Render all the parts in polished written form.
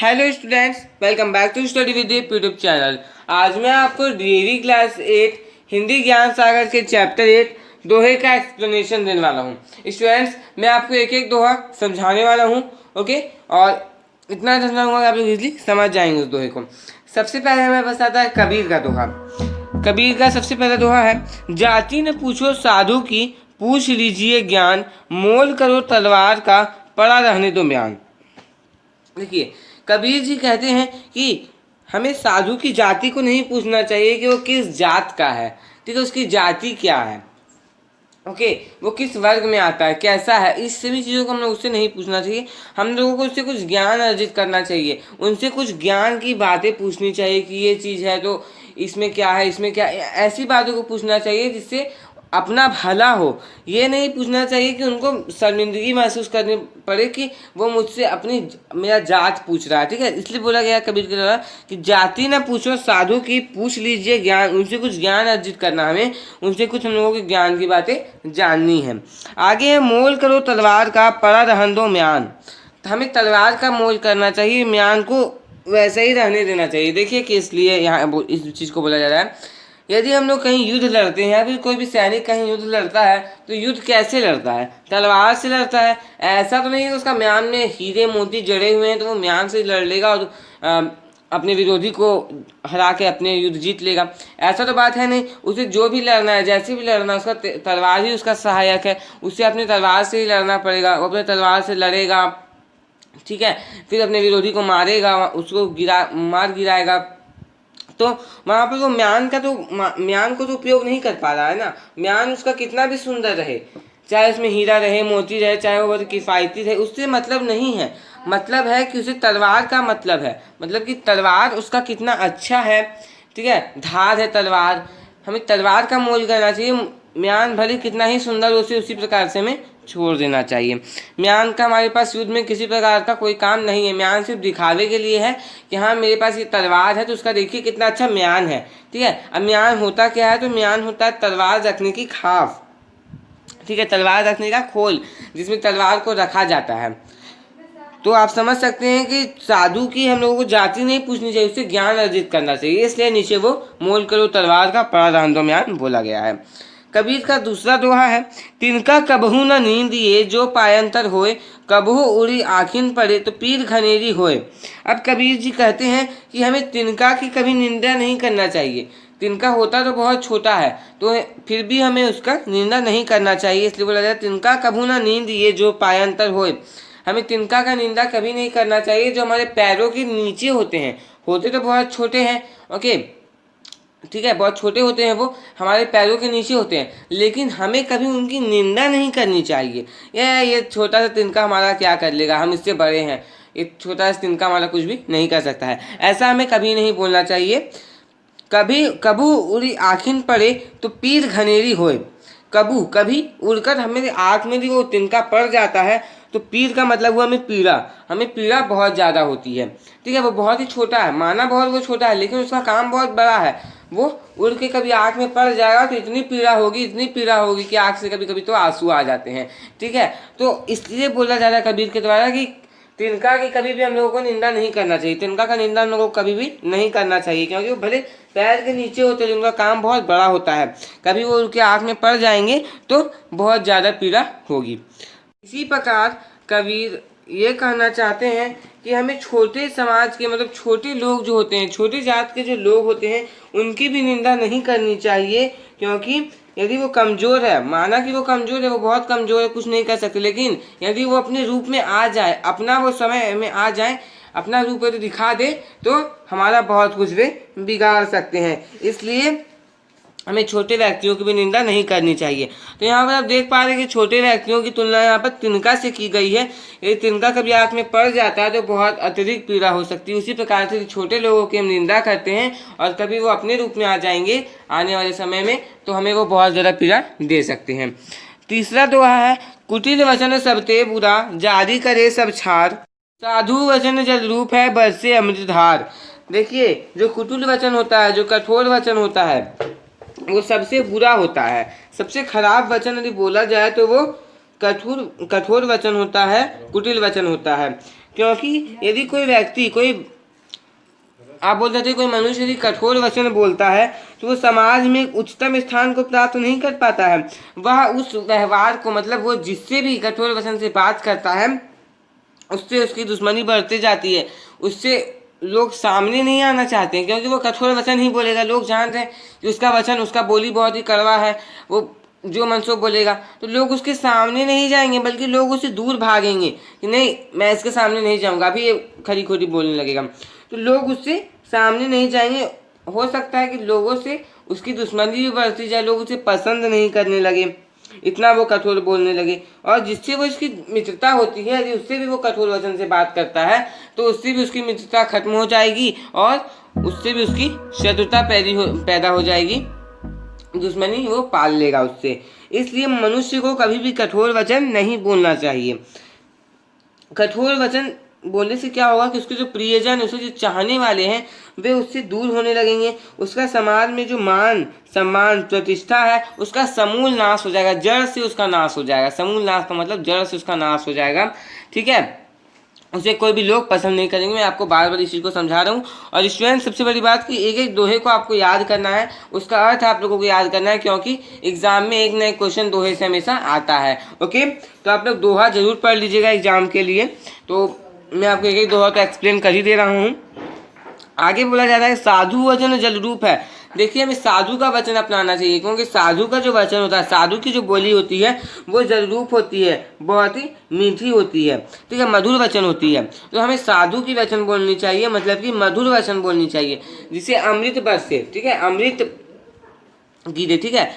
Hello students, welcome back to study with YouTube channel. आज मैं आपको डीएवी क्लास 8 हिंदी ज्ञान सागर के चैप्टर 8 दोहे का एक्सप्लेनेशन देने वाला हूँ। स्टूडेंट्स, मैं आपको एक एक दोहा समझाने वाला हूँ। ओके, और इतना समझाऊंगा कि आप लोग इजीली समझ जाएंगे उस दोहे को। सबसे पहले हमें पास आता है कबीर का दोहा। कबीर का सबसे पहला दोहा है, जाति न पूछो साधु की, पूछ लीजिए ज्ञान, मोल करो तलवार का, पड़ा रहने दो म्यान। देखिए, कबीर जी कहते हैं कि हमें साधु की जाति को नहीं पूछना चाहिए कि वो किस जात का है, ठीक है, उसकी जाति क्या है, ओके, वो किस वर्ग में आता है, कैसा है, इस सभी चीज़ों को हम लोग उससे नहीं पूछना चाहिए। हम लोगों को उससे कुछ ज्ञान अर्जित करना चाहिए, उनसे कुछ ज्ञान की बातें पूछनी चाहिए कि ये चीज़ है तो इसमें क्या है, इसमें क्या, ऐसी बातों को पूछना चाहिए जिससे अपना भला हो। ये नहीं पूछना चाहिए कि उनको शर्मिंदगी महसूस करनी पड़े कि वो मुझसे अपनी मेरा जात पूछ रहा है, ठीक है। इसलिए बोला गया कबीर के द्वारा कि जाति ना पूछो साधु की, पूछ लीजिए ज्ञान, उनसे कुछ ज्ञान अर्जित करना, हमें उनसे कुछ हम लोगों के ज्ञान की बातें जाननी है। आगे है, मोल करो तलवार का, पड़ा रहन दो म्यान। तो हमें तलवार का मोल करना चाहिए, म्यान को वैसे ही रहने देना चाहिए। देखिए कि इसलिए यहाँ इस चीज़ को बोला जा रहा है, यदि हम लोग कहीं युद्ध लड़ते हैं या फिर कोई भी सैनिक कहीं युद्ध लड़ता है तो युद्ध कैसे लड़ता है, तलवार से लड़ता है। ऐसा तो नहीं है उसका म्यान में हीरे मोती जड़े हुए हैं तो वो म्यान से लड़ लेगा और अपने विरोधी को हरा के अपने युद्ध जीत लेगा, ऐसा तो बात है नहीं। उसे जो भी लड़ना है, जैसे भी लड़ना है, उसका तलवार ही उसका सहायक है, उसे अपनी तलवार से ही लड़ना पड़ेगा। वो अपने तलवार से लड़ेगा, ठीक है, फिर अपने विरोधी को मारेगा, उसको मार गिराएगा। तो वहाँ पर वो म्यान को तो उपयोग नहीं कर पा रहा है ना। म्यान उसका कितना भी सुंदर रहे, चाहे उसमें हीरा रहे, मोती रहे, चाहे वो बहुत किफ़ायती रहे, उससे मतलब नहीं है। मतलब है कि उसे तलवार का मतलब है, मतलब कि तलवार उसका कितना अच्छा है, ठीक है, धार है तलवार, हमें तलवार का मोल करना चाहिए। म्यान भले कितना ही सुंदर हो, उसी प्रकार से हमें छोड़ देना चाहिए। म्यान का हमारे पास युद्ध में किसी प्रकार का कोई काम नहीं है। म्यान सिर्फ दिखावे के लिए है कि हाँ मेरे पास ये तलवार है तो उसका देखिए कितना अच्छा म्यान है, ठीक है। अब म्यान होता क्या है, तो म्यान होता है तलवार रखने की खाफ, ठीक है, तलवार रखने का खोल जिसमें तलवार को रखा जाता है। तो आप समझ सकते हैं कि साधु की हम लोगों को जाति नहीं पूछनी चाहिए, उससे ज्ञान अर्जित करना चाहिए। इसलिए नीचे वो मोल करो तलवार का, पड़ा रहन दो म्यान बोला गया है। कबीर का दूसरा दोहा है, तिनका कबहू न नींद ये, जो पायंतर होए, कबहू उड़ी आखिन पड़े, तो पीर घनेरी होए। अब कबीर जी कहते हैं कि हमें तिनका की कभी निंदा नहीं करना चाहिए। तिनका होता तो बहुत छोटा है, तो फिर भी हमें उसका निंदा नहीं करना चाहिए। इसलिए बोला जाता है, तिनका कबहू न नींद ये, जो पायंतर होए। हमें तिनका का निंदा कभी नहीं करना चाहिए, जो हमारे पैरों के नीचे होते हैं। होते तो बहुत छोटे हैं, ओके, ठीक है, बहुत छोटे होते हैं, वो हमारे पैरों के नीचे होते हैं, लेकिन हमें कभी उनकी निंदा नहीं करनी चाहिए। ये छोटा सा तिनका हमारा क्या कर लेगा, हम इससे बड़े हैं, एक छोटा सा तिनका हमारा कुछ भी नहीं कर सकता है, ऐसा हमें कभी नहीं बोलना चाहिए। कबू उड़ी आखिन पड़े, तो पीर घनेरी होए। कभी उड़कर हमें आँख में भी वो तिनका पड़ जाता है तो पीर का मतलब हुआ हमें पीड़ा बहुत ज़्यादा होती है, ठीक है। वो बहुत ही छोटा है, माना बहुत वो छोटा है, लेकिन उसका काम बहुत बड़ा है। वो उड़ के कभी आँख में पड़ जाएगा तो इतनी पीड़ा होगी कि आँख से कभी कभी तो आंसू आ जाते हैं, ठीक है। तो इसलिए बोला जा रहा है कबीर के द्वारा कि तिनका की कभी भी हम लोगों को निंदा नहीं करना चाहिए। तिनका का निंदा हम लोगों को कभी भी नहीं करना चाहिए, क्योंकि वो भले पैर के नीचे होते हैं, उनका काम बहुत बड़ा होता है। कभी वो उनके आँख में पड़ जाएंगे तो बहुत ज़्यादा पीड़ा होगी। इसी प्रकार कबीर ये कहना चाहते हैं कि हमें छोटे समाज के, मतलब छोटे लोग जो होते हैं, छोटी जात के जो लोग होते हैं, उनकी भी निंदा नहीं करनी चाहिए। क्योंकि यदि वो कमज़ोर है, माना कि वो कमज़ोर है, वो बहुत कमज़ोर है, कुछ नहीं कर सकते, लेकिन यदि वो अपने रूप में आ जाए, अपना वो समय में आ जाए, अपना रूप तो दिखा दे, तो हमारा बहुत कुछ वे बिगाड़ सकते हैं। इसलिए हमें छोटे व्यक्तियों की भी निंदा नहीं करनी चाहिए। तो यहाँ पर आप देख पा रहे हैं कि छोटे व्यक्तियों की तुलना यहाँ पर तिनका से की गई है। यदि तिनका कभी आँख में पड़ जाता है तो बहुत अतिरिक्त पीड़ा हो सकती है। उसी प्रकार से छोटे लोगों की हम निंदा करते हैं और कभी वो अपने रूप में आ जाएंगे आने वाले समय में, तो हमें वो बहुत ज़्यादा पीड़ा दे सकते हैं। तीसरा दोहा है, कुटिल वचन सबते बुरा, जारी करे सब छार, साधु वचन जल रूप है, बरसे अमृतधार। देखिए, जो कुटिल वचन होता है, जो कठोर वचन होता है, वो सबसे बुरा होता है। सबसे खराब वचन यदि बोला जाए तो वो कठोर वचन होता है, कुटिल वचन होता है, क्योंकि यदि कोई व्यक्ति आप बोल सकते कोई मनुष्य यदि कठोर वचन बोलता है तो वो समाज में एक उच्चतम स्थान को प्राप्त नहीं कर पाता है। वह उस व्यवहार को मतलब वो जिससे भी कठोर वचन से बात करता है उससे उसकी दुश्मनी बढ़ती जाती है, उससे लोग सामने नहीं आना चाहते हैं क्योंकि वो कठोर वचन ही बोलेगा। लोग जानते हैं कि उसका वचन, उसका बोली बहुत ही कड़वा है, वो जो मन सो बोलेगा, तो लोग उसके सामने नहीं जाएंगे बल्कि लोग उससे दूर भागेंगे कि नहीं मैं इसके सामने नहीं जाऊंगा, अभी ये खरी खोटी बोलने लगेगा, तो लोग उससे सामने नहीं जाएंगे। हो सकता है कि लोगों से उसकी दुश्मनी भी बढ़ती जाए, लोग उसे पसंद नहीं करने लगे, इतना वो कठोर बोलने लगे। और जिससे वो इसकी मित्रता होती है, यदि उससे भी वो कठोर वचन से बात करता है तो उससे भी उसकी मित्रता खत्म हो जाएगी और उससे भी उसकी शत्रुता पैदा हो जाएगी, दुश्मनी वो पाल लेगा उससे। इसलिए मनुष्य को कभी भी कठोर वचन नहीं बोलना चाहिए। कठोर वचन बोलने से क्या होगा कि उसके जो प्रियजन, उसे जो चाहने वाले हैं वे उससे दूर होने लगेंगे, उसका समाज में जो मान सम्मान प्रतिष्ठा है उसका समूल नाश हो जाएगा, जड़ से उसका नाश हो जाएगा। समूल नाश का मतलब जड़ से उसका नाश हो जाएगा, ठीक है। उसे कोई भी लोग पसंद नहीं करेंगे। मैं आपको बार बार इस चीज़ को समझा रहा हूँ। और स्टूडेंट सबसे बड़ी बात कि एक एक दोहे को आपको याद करना है, उसका अर्थ आप लोगों को याद करना है, क्योंकि एग्जाम में एक ना एक क्वेश्चन दोहे से हमेशा आता है। ओके, तो आप लोग दोहा जरूर पढ़ लीजिएगा एग्जाम के लिए। तो मैं आपको एक एक दोहा तो एक्सप्लेन कर ही दे रहा हूँ। आगे बोला जा रहा है साधु वचन जल रूप है। देखिए हमें साधु का वचन अपनाना चाहिए, क्योंकि साधु का जो वचन होता है, साधु की जो बोली होती है वो जल रूप होती है, बहुत ही मीठी होती है, ठीक है, मधुर वचन होती है। तो हमें साधु की वचन बोलनी चाहिए, मतलब कि मधुर वचन बोलनी चाहिए, जिसे अमृत बरसे, ठीक है, अमृत गिरे, ठीक है।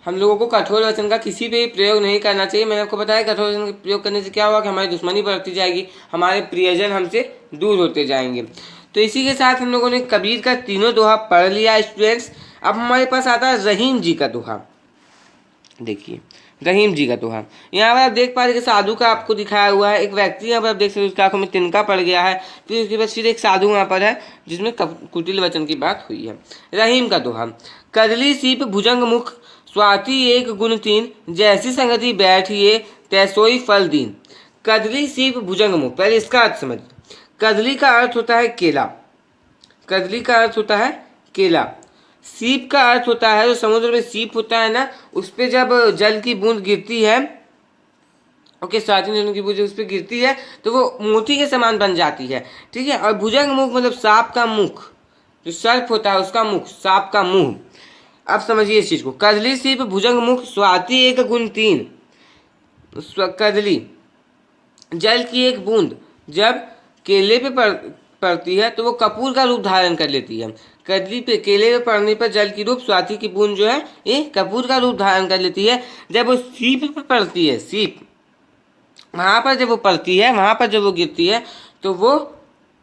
हम लोगों को कठोर वचन का किसी पे प्रयोग नहीं करना चाहिए। मैंने आपको बताया कठोर वचन का प्रयोग करने से क्या होगा कि हमारी दुश्मनी बढ़ती जाएगी, हमारे प्रियजन हमसे दूर होते जाएंगे। तो इसी के साथ हम लोगों ने कबीर का तीनों दोहा पढ़ लिया स्टूडेंट्स। अब हमारे पास आता है रहीम जी का दोहा। देखिए रहीम जी का दोहा, यहाँ पर आप देख पा रहे कि साधु का आपको दिखाया हुआ है। एक व्यक्ति यहाँ पर आप देख सकते हैं उसकी आंखों में तिनका पड़ गया है, फिर उसके बाद फिर एक साधु यहाँ पर है जिसमें कुटिल वचन की बात हुई है। रहीम का दोहा, कदली सीप भुजंग मुख स्वाति एक गुण तीन, जैसी संगति बैठिए तैसोई फल दीन। कदली सीप भुजंग मुख, पहले इसका अर्थ समझ। कदली का अर्थ होता है केला, कदली का अर्थ होता है केला। सीप का अर्थ होता है, जो समुद्र में सीप होता है ना, उस पर जब जल की बूंद गिरती है, ओके, स्वाति नदी की बूंद उस पर गिरती है तो वो मोती के समान बन जाती है, ठीक है। और भुजंग मुख मतलब सांप का मुख, जो सर्प होता है उसका मुख, सांप का मुंह। अब समझिए इस चीज को, कदली सीप भुजंग मुख स्वाति एक गुण तीन। कदली जल की एक बूंद जब केले पे पड़ती है तो वो कपूर का रूप धारण कर लेती है। कदली पे केले पे पड़ने पर जल की रूप स्वाति की बूंद जो है ये कपूर का रूप धारण कर लेती है। जब वो सीप पे पड़ती है, सीप वहाँ पर जब वो पड़ती है, वहाँ पर जब वो गिरती है तो वो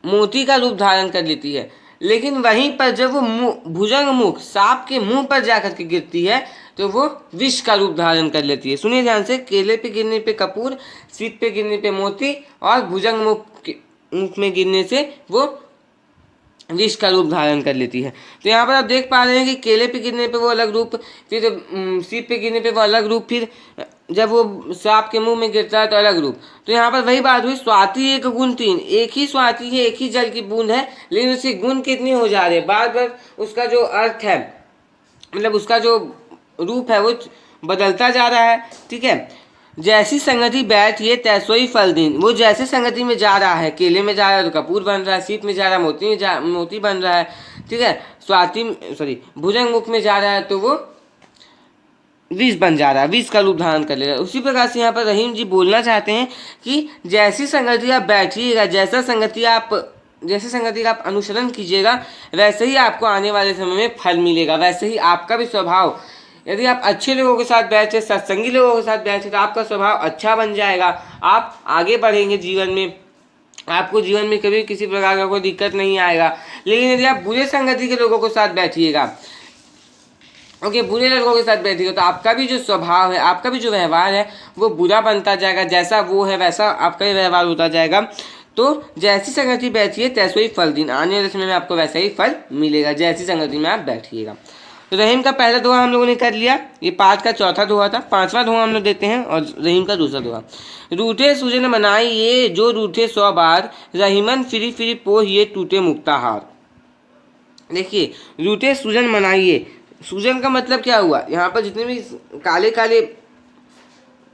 मोती का रूप धारण कर लेती है। लेकिन वहीं पर जब वो भुजंग मुख सांप के मुंह पर जाकर के गिरती है तो वो विष का रूप धारण कर लेती है। सुनिए ध्यान से, केले पे गिरने पे कपूर, सीप पे गिरने पे मोती और भुजंग मुख में गिरने से वो विष का रूप धारण कर लेती है। तो यहाँ पर आप देख पा रहे हैं कि केले पे गिरने पे वो अलग रूप, फिर सीप पे गिरने पे वो अलग रूप, फिर जब वो सांप के मुंह में गिरता है तो अलग रूप। तो यहाँ पर वही बात हुई, स्वाति एक गुण तीन। एक ही स्वाति है, एक ही जल की बूंद है, लेकिन उसके गुण कितने हो जा रहे हैं, बार बार उसका जो अर्थ है, मतलब उसका जो रूप है वो बदलता जा रहा है, ठीक है। जैसी संगति बैठिए तैसोई फल दीन। वो जैसे संगति में जा रहा है, केले में जा रहा है तो कपूर बन रहा है, सीप में जा रहा है मोती बन रहा है, ठीक है। भुजंग मुख में जा रहा है तो वो विष बन जा रहा है, विष का रूप धारण कर ले रहा है। उसी प्रकार से यहाँ पर रहीम जी बोलना चाहते हैं कि जैसी संगति आप बैठिएगा, जैसे संगति का आप अनुसरण कीजिएगा, वैसे ही आपको आने वाले समय में फल मिलेगा, वैसे ही आपका भी स्वभाव, यदि आप अच्छे लोगों के साथ बैठे, सत्संगी लोगों के साथ बैठे तो आपका स्वभाव अच्छा बन जाएगा, आप आगे बढ़ेंगे जीवन में, आपको जीवन में कभी किसी प्रकार का कोई दिक्कत नहीं आएगा। लेकिन यदि आप बुरे संगति के लोगों के साथ बैठिएगा, ओके, बुरे लोगों के साथ बैठिएगा तो आपका भी जो स्वभाव है, आपका भी जो व्यवहार है वो बुरा बनता जाएगा, जैसा वो है वैसा आपका ही व्यवहार होता जाएगा। तो जैसी संगति बैठिए तैसो ही फल दीन, आने वाले समय में आपको वैसा ही फल मिलेगा, जैसी संगति में आप बैठिएगा। तो रहीम का पहला दोहा हम लोगों ने कर लिया, ये पाठ का चौथा दोहा था। पांचवा दोहा हम लोग देते हैं और रहीम का दूसरा दोहा। रूठे सूजन मनाई ये जो रूठे 100 बार, रहीमन फिरी फिरी पोह ये टूटे मुक्ताहार। देखिए, रूठे सूजन मनाइए, सूजन का मतलब क्या हुआ, यहाँ पर जितने भी काले काले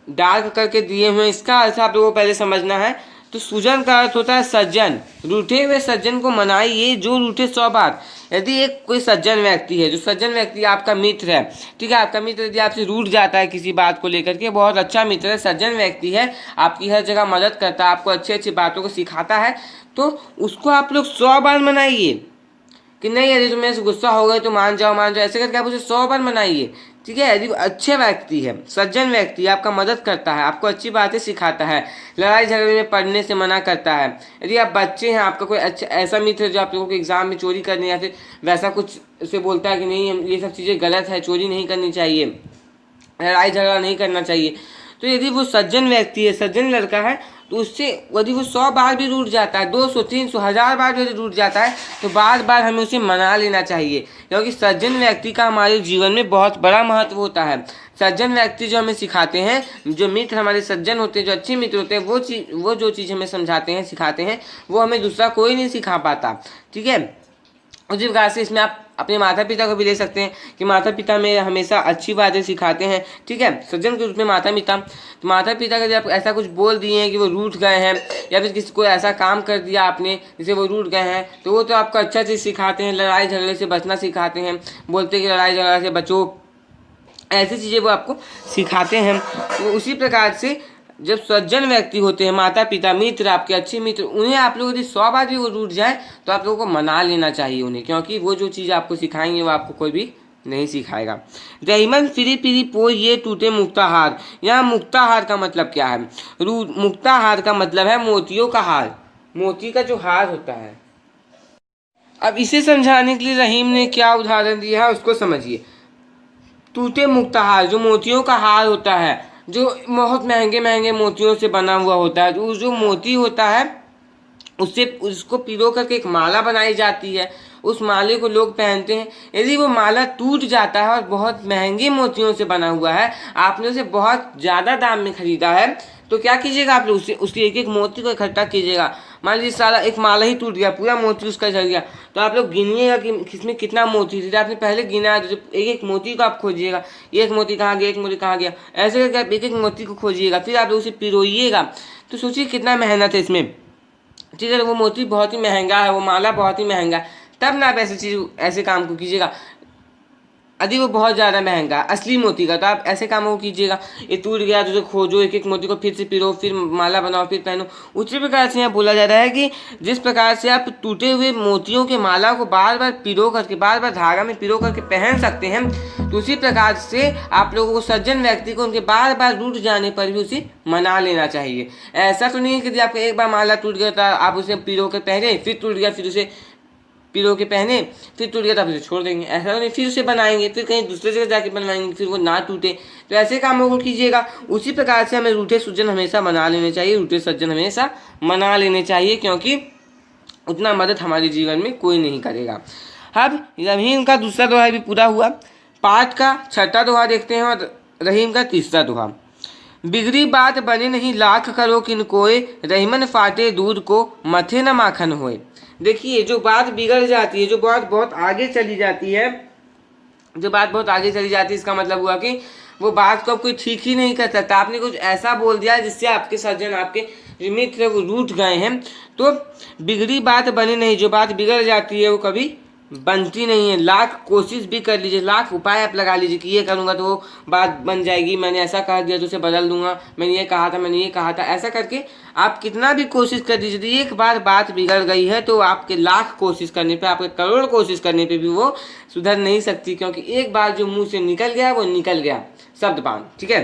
डार्क करके दिए हुए हैं, इसका अर्थ आप लोगों को पहले समझना है। तो सूजन का अर्थ होता है सज्जन, रूठे हुए सज्जन को मनाइए जो रूठे 100 बार। यदि एक कोई सज्जन व्यक्ति है, जो सज्जन व्यक्ति आपका मित्र है, ठीक है, आपका मित्र यदि आपसे रूठ जाता है किसी बात को लेकर के, बहुत अच्छा मित्र है, सज्जन व्यक्ति है, आपकी हर जगह मदद करता है, आपको अच्छी अच्छी बातों को सिखाता है, तो उसको आप लोग 100 बार मनाइए। कि नहीं यदि तुम्हें से गुस्सा हो गए तो मान जाओ, ऐसे करके आप उसे 100 बार मनाइए, ठीक है। यदि अच्छे व्यक्ति है, सज्जन व्यक्ति, आपका मदद करता है, आपको अच्छी बातें सिखाता है, लड़ाई झगड़े में पढ़ने से मना करता है। यदि आप बच्चे हैं, आपका कोई अच्छा ऐसा मित्र है जो आप लोगों को एग्जाम में चोरी करने या फिर वैसा कुछ उसे बोलता है कि नहीं ये सब चीज़ें गलत है, चोरी नहीं करनी चाहिए, लड़ाई झगड़ा नहीं करना चाहिए, तो यदि वो सज्जन व्यक्ति है, सज्जन लड़का है, तो उससे यदि वो 100 बार भी रूठ जाता है, 200, 300, 1000 बार भी यदि रूठ जाता है, तो बार बार हमें उसे मना लेना चाहिए, क्योंकि सज्जन व्यक्ति का हमारे जीवन में बहुत बड़ा महत्व होता है। सज्जन व्यक्ति जो हमें सिखाते हैं, जो मित्र हमारे सज्जन होते हैं, जो अच्छे मित्र होते हैं, वो जो चीज़ हमें समझाते हैं, सिखाते हैं, वो हमें दूसरा कोई नहीं सिखा पाता, ठीक है। उसी प्रकार से इसमें आप अपने माता पिता को भी ले सकते हैं कि माता पिता में हमेशा अच्छी बातें सिखाते हैं, ठीक है, सज्जन के रूप में माता पिता। तो माता पिता का जब ऐसा कुछ बोल दिए हैं कि वो रूठ गए हैं, या फिर किसी को ऐसा काम कर दिया आपने जिसे वो रूठ गए हैं, तो वो तो आपको अच्छा चीज़ सिखाते हैं, लड़ाई झगड़े से बचना सिखाते हैं, बोलते कि लड़ाई झगड़ा से बचो, ऐसी चीज़ें वो आपको सिखाते हैं। तो उसी प्रकार से जब सज्जन व्यक्ति होते हैं, माता पिता, मित्र, आपके अच्छे मित्र, उन्हें आप लोग यदि 100 बार भी वो रूठ जाए तो आप लोगों को मना लेना चाहिए उन्हें, क्योंकि वो जो चीज़ आपको सिखाएंगे वो आपको कोई भी नहीं सिखाएगा। रहीमन फिरी फिरी पोह ये टूटे मुक्ताहार। यहाँ मुक्ताहार का मतलब क्या है? मुक्ताहार का मतलब है मोतियों का हार, मोती का जो हार होता है। अब इसे समझाने के लिए रहीम ने क्या उदाहरण दिया है उसको समझिए। टूटे मुक्ताहार, जो मोतियों का हार होता है, जो बहुत महंगे महंगे मोतियों से बना हुआ होता है, जो मोती होता है उससे उसको पिरो करके एक माला बनाई जाती है, उस माले को लोग पहनते हैं। यदि वो माला टूट जाता है और बहुत महंगे मोतियों से बना हुआ है, आपने उसे बहुत ज़्यादा दाम में खरीदा है, तो क्या कीजिएगा आप लोग, उसकी एक एक मोती को इकट्ठा कीजिएगा। मान लीजिए सारा एक माला ही टूट गया, पूरा मोती उसका जल गया, तो आप लोग गिनिएगा कि इसमें कितना मोती थे। आपने पहले गिना है तो एक एक मोती को आप खोजिएगा, एक मोती कहाँ गया, एक मोती कहाँ गया, ऐसे करके आप एक एक मोती को खोजिएगा, फिर आप लोग उसे पिरोइएगा। तो सोचिए कितना मेहनत है इसमें, ठीक है। वो मोती बहुत ही महंगा है, वो माला बहुत ही महंगा है, तब ना आप ऐसे काम को कीजिएगा। यदि वो बहुत ज़्यादा महंगा असली मोती का, तो आप ऐसे कामों को कीजिएगा, ये टूट गया तो उसे खोजो, एक एक मोती को फिर से पिरो, फिर माला बनाओ, फिर पहनो। उसी प्रकार से यहाँ बोला जा रहा है कि जिस प्रकार से आप टूटे हुए मोतियों के माला को बार बार पिरो करके, बार बार धागा में पिरो करके पहन सकते हैं, तो उसी प्रकार से आप लोगों को, सज्जन व्यक्ति को, उनके बार बार टूट जाने पर भी उसे मना लेना चाहिए। ऐसा तो नहीं कि यदि आपका एक बार माला टूट गया तो आप उसे पिरो कर पहने, फिर टूट गया फिर उसे पिरो के पहने, फिर टूट गया तो आप उसे छोड़ देंगे, ऐसा नहीं, फिर उसे बनाएंगे, फिर कहीं दूसरे जगह जाके बनवाएंगे, फिर वो ना टूटे। तो ऐसे कामों को कीजिएगा। उसी प्रकार से हमें रूठे सज्जन हमेशा मना लेने चाहिए, रूठे सज्जन हमेशा मना लेने चाहिए, क्योंकि उतना मदद हमारे जीवन में कोई नहीं करेगा। अब रहीम का दूसरा दोहा भी पूरा हुआ, पाठ का छठा दोहा देखते हैं और रहीम का तीसरा दोहा। बिगड़ी बात बने नहीं लाख करो किनकोए, रहीमन फाटे दूध को मथे न माखन होए। देखिए, जो बात बिगड़ जाती है, जो बात बहुत आगे चली जाती है, जो बात बहुत आगे चली जाती है, इसका मतलब हुआ कि वो बात को कोई ठीक ही नहीं कर सकता। आपने कुछ ऐसा बोल दिया जिससे आपके सज्जन, आपके जो मित्र है वो रूठ गए हैं। तो बिगड़ी बात बने नहीं, जो बात बिगड़ जाती है वो कभी बनती नहीं है। लाख कोशिश भी कर लीजिए, लाख उपाय आप लगा लीजिए कि ये करूँगा तो वो बात बन जाएगी, मैंने ऐसा कह दिया तो उसे बदल दूंगा, मैंने ये कहा था, मैंने ये कहा था, ऐसा करके आप कितना भी कोशिश कर दीजिए, तो एक बार बात बिगड़ गई है तो आपके लाख कोशिश करने पे, आपके करोड़ कोशिश करने पे भी वो सुधर नहीं सकती, क्योंकि एक बार जो मुंह से निकल गया वो निकल गया, शब्द बाण, ठीक है।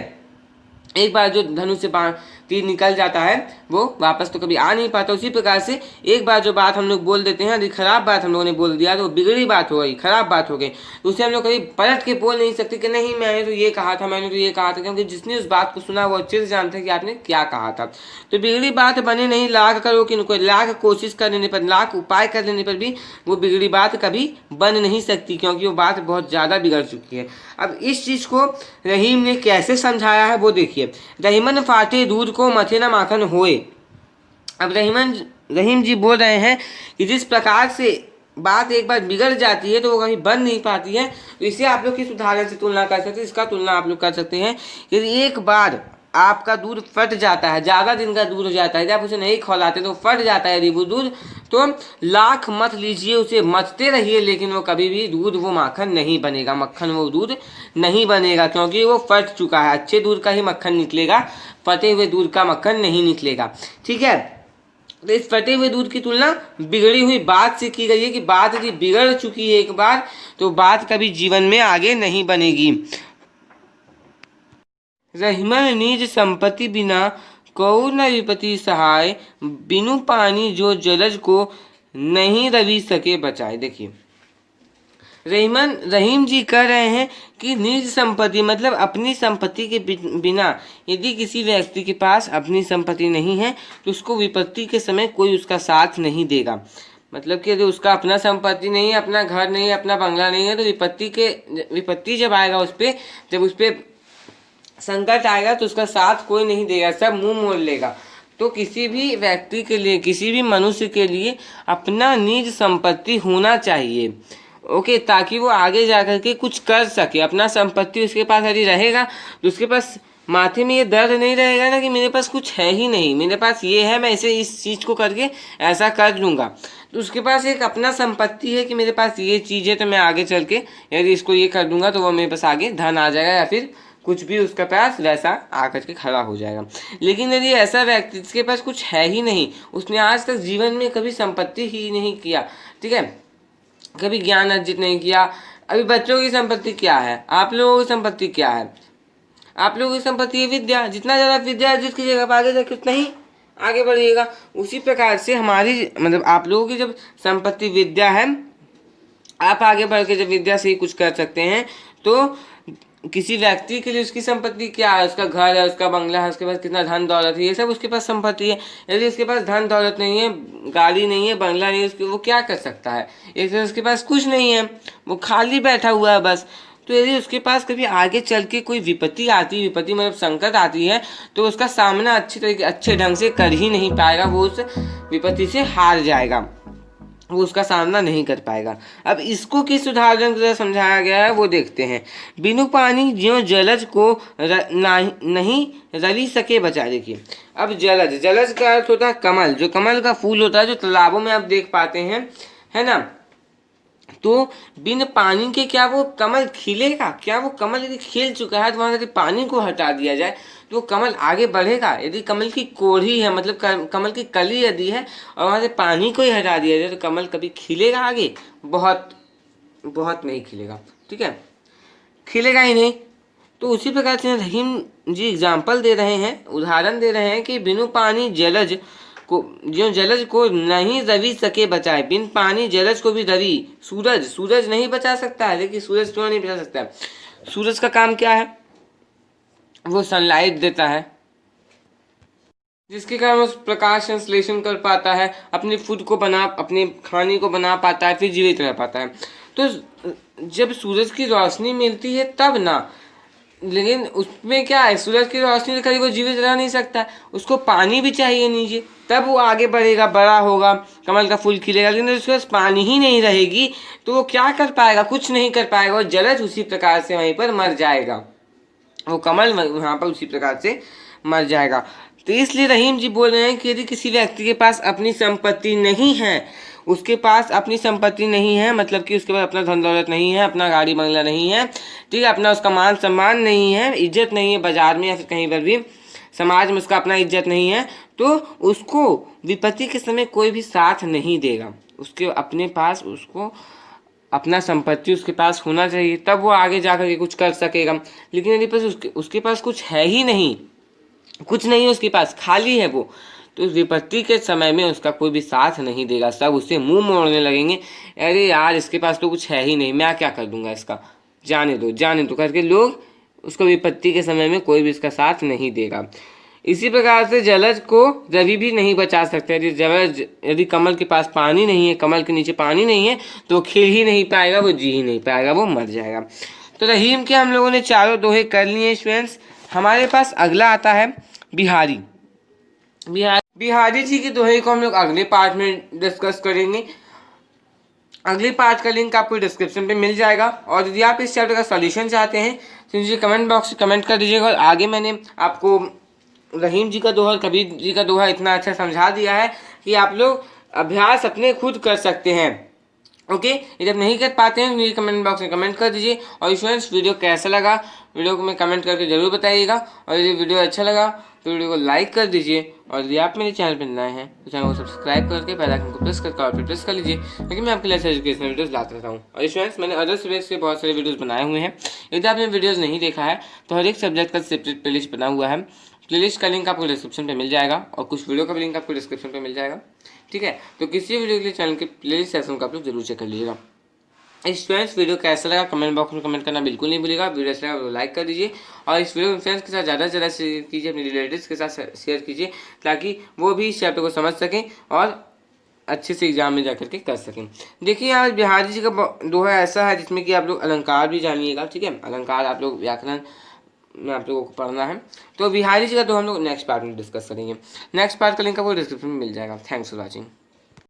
एक बार जो धनुष से बाण तीर निकल जाता है वो वापस तो कभी आ नहीं पाता। उसी प्रकार से एक बार जो बात हम लोग बोल देते हैं, यदि खराब बात हम लोगों ने बोल दिया तो वो बिगड़ी बात हो गई, खराब बात हो गई, तो उसे हम लोग कभी पलट के बोल नहीं सकते कि नहीं मैंने तो ये कहा था, मैंने तो ये कहा था, क्योंकि जिसने उस बात को सुना वो अच्छे से जानता है कि आपने क्या कहा था। तो बिगड़ी बात बने नहीं, लाख करो कि कोई लाख कोशिश कर लेने पर, लाख उपाय कर लेने पर भी वो बिगड़ी बात कभी बन नहीं सकती, क्योंकि वो बात बहुत ज़्यादा बिगड़ चुकी है। अब इस चीज़ को रहीम ने कैसे समझाया है वो देखिए। रहीमन फाटे दूध को मथे न माखन होए। अब रहीम जी बोल रहे हैं कि जिस प्रकार से बात एक बार बिगड़ जाती है तो वो कभी बन नहीं पाती है। तो इसे आप लोग किस उदाहरण से तुलना कर सकते हैं, इसका तुलना आप लोग कर सकते हैं। यदि एक बार आपका दूध फट जाता है, ज़्यादा दिन का दूध हो जाता है, जब आप उसे नहीं खौलाते तो फट जाता है यदि वो दूध, तो लाख मत लीजिए, उसे मथते रहिए, लेकिन वो कभी भी दूध वो माखन नहीं बनेगा, मक्खन वो दूध नहीं बनेगा, क्योंकि वो फट चुका है। अच्छे दूध का ही मक्खन निकलेगा, फटे हुए दूध का मक्खन नहीं निकलेगा। ठीक है, तो इस फटे हुए दूध की तुलना बिगड़ी हुई बात से की गई है कि बात यदि बिगड़ चुकी है एक बार तो बात कभी जीवन में आगे नहीं बनेगी। रहीमन निज संपत्ति बिना कऊ न विपत्ति सहाय, बिनु पानी जो जलज को नहीं रवि सके बचाए। देखिए रहीम जी कह रहे हैं कि निज संपत्ति मतलब अपनी संपत्ति के बिना यदि किसी व्यक्ति के पास अपनी संपत्ति नहीं है तो उसको विपत्ति के समय कोई उसका साथ नहीं देगा। मतलब कि यदि उसका अपना संपत्ति नहीं है, अपना घर नहीं है, अपना बंगला नहीं है, तो विपत्ति जब आएगा उस पर, जब उस पर संकट आएगा तो उसका साथ कोई नहीं देगा, सब मुंह मोड़ लेगा। तो किसी भी व्यक्ति के लिए, किसी भी मनुष्य के लिए अपना निज संपत्ति होना चाहिए, ओके, ताकि वो आगे जाकर के कुछ कर सके। अपना संपत्ति उसके पास यदि रहेगा तो उसके पास माथे में ये दर्द नहीं रहेगा ना कि मेरे पास कुछ है ही नहीं, मेरे पास ये है, मैं इसे इस चीज़ को करके ऐसा कर लूँगा। तो उसके पास एक अपना संपत्ति है कि मेरे पास ये चीज़ है, तो मैं आगे चल के यदि इसको ये कर दूँगा तो वो मेरे पास आगे धन आ जाएगा या फिर कुछ भी उसका पास वैसा आकर के खड़ा हो जाएगा। लेकिन यदि ऐसा व्यक्ति जिसके पास कुछ है ही नहीं, उसने आज तक जीवन में कभी संपत्ति ही नहीं किया, ठीक है, कभी ज्ञान अर्जित नहीं किया। अभी बच्चों की संपत्ति क्या है, आप लोगों की संपत्ति क्या है? आप लोगों की संपत्ति है विद्या। जितना ज़्यादा विद्या अर्जित कीजिएगा आप आगे जाके उतना ही आगे बढ़िएगा। उसी प्रकार से हमारी मतलब आप लोगों की जब संपत्ति विद्या है, आप आगे बढ़ के जब विद्या से ही कुछ कर सकते हैं। तो किसी व्यक्ति के लिए उसकी संपत्ति क्या है, उसका घर है, उसका बंगला है, उसके पास कितना धन दौलत है, ये सब उसके पास संपत्ति है। यदि उसके पास धन दौलत नहीं है, गाड़ी नहीं है, बंगला नहीं है, उसके वो क्या कर सकता है? एक तरह उसके पास कुछ नहीं है, वो खाली बैठा हुआ है बस। तो यदि उसके पास कभी आगे चल के कोई विपत्ति आती है, विपत्ति मतलब संकट आती है, तो उसका सामना अच्छे ढंग से कर ही नहीं पाएगा, वो उस विपत्ति से हार जाएगा, वो उसका सामना नहीं कर पाएगा। अब इसको किस उदाहरण से समझाया गया है वो देखते हैं। बिनु पानी ज्यों जलज को नहीं रवि सके बचा। देखिए अब जलज का अर्थ होता है कमल, जो कमल का फूल होता है जो तालाबों में आप देख पाते हैं, है ना। तो बिन पानी के क्या वो कमल खिलेगा? क्या वो कमल यदि खिल चुका है तो वहाँ यदि पानी को हटा दिया जाए तो कमल आगे बढ़ेगा? यदि कमल की कोढ़ी है मतलब कमल की कली यदि है और वहाँ से पानी को ही हटा दिया जाए तो कमल कभी खिलेगा आगे? बहुत बहुत नहीं खिलेगा, ठीक है, खिलेगा ही नहीं। तो उसी प्रकार से रहीम जी एग्जाम्पल दे रहे हैं, उदाहरण दे रहे हैं कि बिनु पानी जलज को जो जलज को नहीं रवि सके बचाए। बिन पानी जलज को भी रवि सूरज नहीं बचा सकता है। लेकिन सूरज क्यों नहीं बचा सकता है? सूरज का काम क्या है? वो सनलाइट देता है, जिसके कारण उस प्रकाश संश्लेषण कर पाता है, अपने फूड को अपने खाने को बना पाता है, फिर जीवित रह पाता है। तो जब सूरज की रोशनी मिलती है तब ना, लेकिन उसमें क्या है, सूरज की रोशनी से वो जीवित रह नहीं सकता, उसको पानी भी चाहिए नीचे, तब वो आगे बढ़ेगा, बड़ा होगा, कमल का फूल खिलेगा। लेकिन उसके पास पानी ही नहीं रहेगी तो वो क्या कर पाएगा? कुछ नहीं कर पाएगा। वो जलज उसी प्रकार से वहीं पर मर जाएगा, वो कमल वहाँ पर उसी प्रकार से मर जाएगा। तो इसलिए रहीम जी बोल रहे हैं कि यदि किसी व्यक्ति के पास अपनी संपत्ति नहीं है, उसके पास अपनी संपत्ति नहीं है मतलब कि उसके पास अपना धन दौलत नहीं है, अपना गाड़ी बंगला नहीं है, ठीक है, अपना उसका मान सम्मान नहीं है, इज्जत नहीं है बाजार में या फिर कहीं पर भी समाज में उसका अपना इज्जत नहीं है, तो उसको विपत्ति के समय कोई भी साथ नहीं देगा। उसके अपने पास उसको अपना संपत्ति उसके पास होना चाहिए, तब वो आगे जाकर के कुछ कर सकेगा। लेकिन यदि उसके पास कुछ है ही नहीं, कुछ नहीं है उसके पास, खाली है वो, तो विपत्ति के समय में उसका कोई भी साथ नहीं देगा, सब उससे मुंह मोड़ने लगेंगे, अरे यार इसके पास तो कुछ है ही नहीं, मैं क्या कर दूंगा इसका, जाने दो करके लोग उसको विपत्ति के समय में कोई भी इसका साथ नहीं देगा। इसी प्रकार से जलज को रवि भी नहीं बचा सकते। यदि कमल के पास पानी नहीं है, कमल के नीचे पानी नहीं है, तो खिल ही नहीं पाएगा, वो जी ही नहीं पाएगा, वो मर जाएगा। तो रहीम के हम लोगों ने चारों दोहे कर लिए स्टूडेंट्स। हमारे पास अगला आता है बिहारी। बिहारी जी के दोहे को हम लोग अगले पार्ट में डिस्कस करेंगे। अगले पार्ट का लिंक आपको डिस्क्रिप्शन पे मिल जाएगा, और यदि आप इस चैप्टर का सॉल्यूशन चाहते हैं तो नीचे कमेंट बॉक्स में कमेंट कर दीजिएगा। और आगे मैंने आपको रहीम जी का दोहा और कबीर जी का दोहा इतना अच्छा समझा दिया है कि आप लोग अभ्यास अपने खुद कर सकते हैं। ओके, ये जब नहीं कर पाते हैं नीचे कमेंट बॉक्स में कमेंट कर दीजिए। और स्टूडेंट्स वीडियो कैसा लगा वीडियो को में कमेंट करके जरूर बताइएगा, और यदि वीडियो अच्छा लगा तो वीडियो को लाइक कर दीजिए, और यदि आप मेरे चैनल पर नए हैं तो चैनल को सब्सक्राइब करके बेल आइकन को प्रेस करके और प्रेस कर लीजिए, क्योंकि मैं आपके लिए ऐसे एजुकेशनल वीडियोस लाता रहता हूँ। और स्टूडेंट्स मैंने अदर सब्जेक्ट से बहुत सारे वीडियोस बनाए हुए हैं, यदि आपने वीडियोस नहीं देखा है तो हर एक सब्जेक्ट का सेपरेट प्लेलिस्ट बना हुआ है। प्लेलिस्ट का लिंक आपको डिस्क्रिप्शन पे मिल जाएगा, और कुछ वीडियो का भी लिंक आपको डिस्क्रिप्शन पे मिल जाएगा। ठीक है, तो किसी वीडियो के लिए चैनल के प्लेलिस्ट सेक्शन को आप लोग जरूर चेक कर लीजिएगा। स्टूडेंट्स वीडियो कैसा लगा कमेंट बॉक्स में कमेंट करना बिल्कुल नहीं भूलिएगा। वीडियो अच्छा लगा तो लाइक कर दीजिए, और इस वीडियो को फ्रेंड्स के साथ ज़्यादा से ज़्यादा शेयर कीजिए, अपने रिलेटिव्स के साथ शेयर कीजिए, ताकि वो भी इस चैप्टर को समझ सकें और अच्छे से एग्जाम में जाकर के कर सकें। देखिए आज बिहारी जी का दोहा ऐसा है जिसमें कि आप लोग अलंकार भी जानिएगा। ठीक है, अलंकार आप लोग व्याकरण में आप लोगों को पढ़ना है। तो बिहारी जी का दोहा हम लोग नेक्स्ट पार्ट में डिस्कस करेंगे। नेक्स्ट पार्ट का लिंक आपको डिस्क्रिप्शन में मिल जाएगा। Thanks for watching.